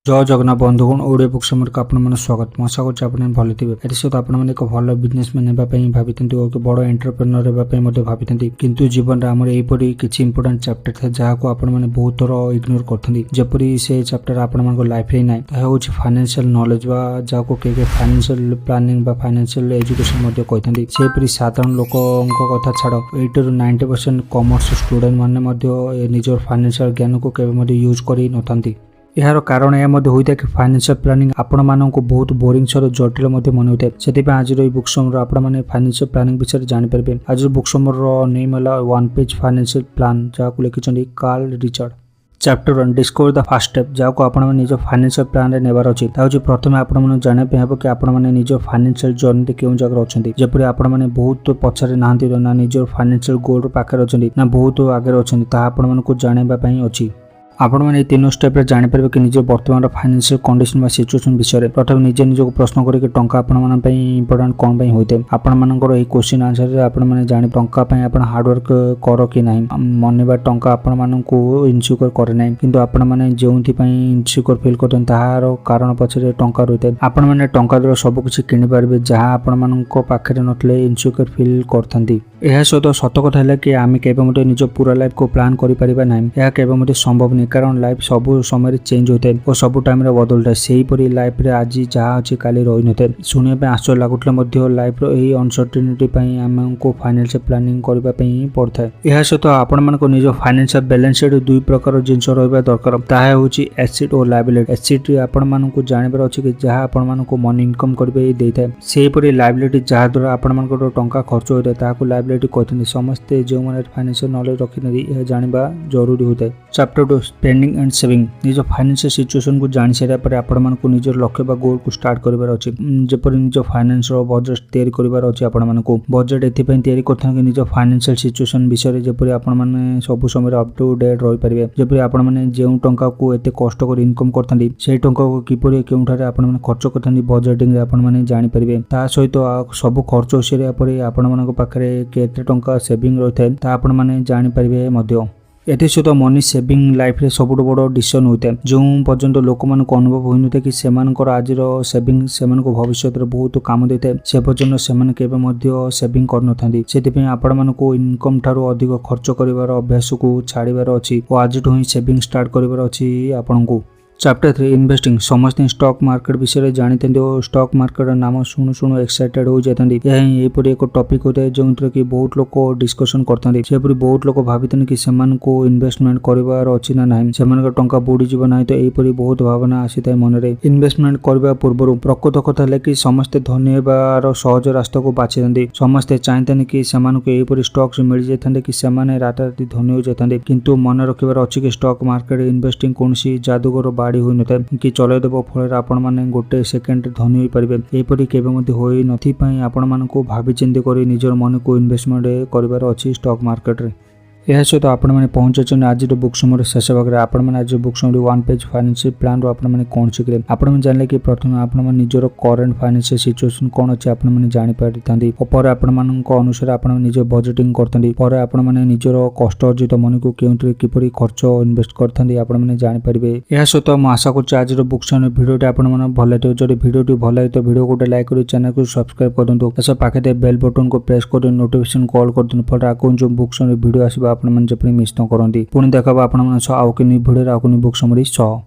जय जगन्नाथ बंधुगण Odia book summer को आपन स्वागत मैं आशा कर भले थे एथि सहित आपने एक भल बिजनेसमैन होगापी भावी बड़ एंटरप्रेन्योर होगापी भावी किंतु जीवन में आम यहीपरी किसी इंपोर्टाट चैप्टर था जहाँ को आपने बहुत थर इग्नोर करते जपरी से चैप्टर आपण लाइफ में ना हूँ फाइनेंशियल नॉलेज जहाँ को किए फाइनेंशियल प्लानिंग फाइनेंशियल एजुकेशन कहते सेपरी साधारण लोक कथा छाड़ 80 ରୁ 90% कॉमर्स स्टूडेंट मैंने निजर फाइनेंशियल ज्ञान को केवल यूज कर नथांती। यार कारण यह होता है कि फाइनेंशियल प्लानिंग आपण मानक बहुत बोरिंग सर जटिल मन होता है से आज बुक समर आपने फाइनेंशियल प्लानिंग विषय जानीपर आज बुक समर नेम है 1 पेज फाइनेंशियल प्लान जहाँ को लिखिं Karl Richard. Chapter 1 discover the first step जहाँ को आपने निज फाइनेंशियल प्लान नेबार अच्छी प्रथम आपण जानवाई हम कि आपने निज फाइनेंशियल जर्नी क्यों जगह अच्छा जपरी आपने बहुत पछारे ना ना निज फाइनेंशियल गोल पाखे अच्छा ना बहुत आगे अच्छा आपण जानापी अच्छी आपण मैंने तीनों स्टेप जानीपर कि निज बर्तमान फाइनेंशियल कंडीशन सिचुएशन विषय प्रथम निजे निजक प्रश्न करके टंका आपण इंपोर्टाट कौन होता है आपर ये क्वेश्चन आंसर आपने जानी टंका हार्डवर्क कर कि ना मन टंका आपण इनसिक्योर करे ना कि आपने जो इनसिक्योर फिल करते तार कारण पछरे टंका रही है आपण मैंने टंका द्वारा सबकिछ किपारे जहाँ आपण पाखे नथिले इनसिक्योर फिल करते यह सहित सत कथा है कि आम के निज पूरा लाइफ को प्लान कर ना यह के संभव नहीं कारण लाइफ सब समय चेंज होता है और सब टाइम बदलता है से हीपरी लाइफ रे आज जहाँ अच्छी काली रही न था शुणा आश्चर्य लगुले लाइफ रही अनसर्टेनिटी आमको फाइनेंशियल प्लानिंग करने पड़ता है। यह सहित आपण निज फाइनेंशियल बैलेंस शीट दुई प्रकार जिनस रहा दरकार ताहा हूँ एसेट और लायबिलिटी। एसेट आपण जानवर अच्छे कि जहाँ आपण मनी इनकम करते से हीपरी लायबिलिटी जहाँ द्वारा आपण टंका खर्च होता है ताकू लायबिलिटी कहते समस्ते जो मैंने फाइनेंशियल नॉलेज रखी यह जानवा जरूरी होता है। चैप्टर 2 स्पेंडिंग एंड सेविंग निज फाइनेंशियल सिचुएशन को जानी सारा पर आपण निज लक्ष्य गोल को स्टार्ट कर अच्छे जपर निज फाइनेंस बजेट तैयारी कर अच्छे आपण बजेट एपाई कर निज फाइनेंशियल सिचुएशन विषय जपरी आपण सब समय अप टू डेट रही पारे जपरी आपण जो टंका को एत कष्ट कर इनकम करते से टंका को किपर क्योंठार आपण खर्च करते बजेटिंग आपण जानीपारे ता सहित सब खर्च सारा पर आपण पाखे केते टंका सेविंग रही है आपण जानीपारे एसत मनी सेविंग लाइफ रे सबुठ बड़ डिसीजन होता है जो पर्यंत लोक मान अनुभव हो न कि आज सेविंग से भविष्य में बहुत काम देता है से पर्यंत से सेविंग कर आपण मानक इनकम ठारू अधिक खर्च कर अभ्यास को छाड़बार अच्छी और आज ही सेविंग स्टार्ट कर अच्छी आपण को। चैप्टर 3 इन्वेस्टिंग समस्त स्टॉक मार्केट विषय जानते स्टॉक मार्केट नाम शुणु शुणु एक्साइटेड हो जाते यहपरी एक टॉपिक होता है जो कि बहुत लोग डिस्कशन करते सेपरी बहुत लोग भावी कि इन्वेस्टमेंट करार अच्छी ना ना से टंका बुड़ीज ना तो यहीपरी बहुत भावना आसी था मन में इन्वेस्टमेंट करने पूर्व प्रकृत कथा है कि समस्ते धनी होबार सहज रास्ता को बाछी था समस्ते चाहते कि यहीपरी स्टॉक्स मिल जाते कि राताराति धनी हो जाते किंतु मन रखिबार अच्छी कि स्टॉक मार्केट इन्वेस्टिंग कौन जादूगर बाड़ी हुई न था कि चलदेव फल आपण मैंने गोटे सेकेंड धनी हो पारे यहीपरी केवे नथी आपण मानक भावी चिंती कर निजर मन को इन्वेस्टमेंट करार अच्छी स्टॉक मार्केट रे। यह सहित आपण मैंने पहुंचे आज बुक समर शेष भाग में आज book summer 1 page financial plan आपने कौन शिखले आपने जानले कि प्रथम आपने निजर करेन्ट फाइनेंशियल सिचुएशन कौन अच्छे आपने जानीपारी और अनुसार आपने निज बजेटिंग करते पर आपने निजर कष्ट अर्जित मनी को क्यों किपर खर्च इन्वेस्ट करते आपने जानीपारे। यह सहित मुझे आशा कर आज बुक समर भिडियोटी आपने भल लगे जब भिडियोटी भल लगे तो भिडियो गोटे लाइक कर चैनल को सब्सक्राइब कर दूँ पाखे बेल बटन को प्रेस कर नोटिफिकेशन कॉल कर दूँ फल आगे जो बुक समर भिडियो आसो आपण जपरी मिस न करती पुणी देखा आपण आउ कि भिडियो आउ बुक समरी सह।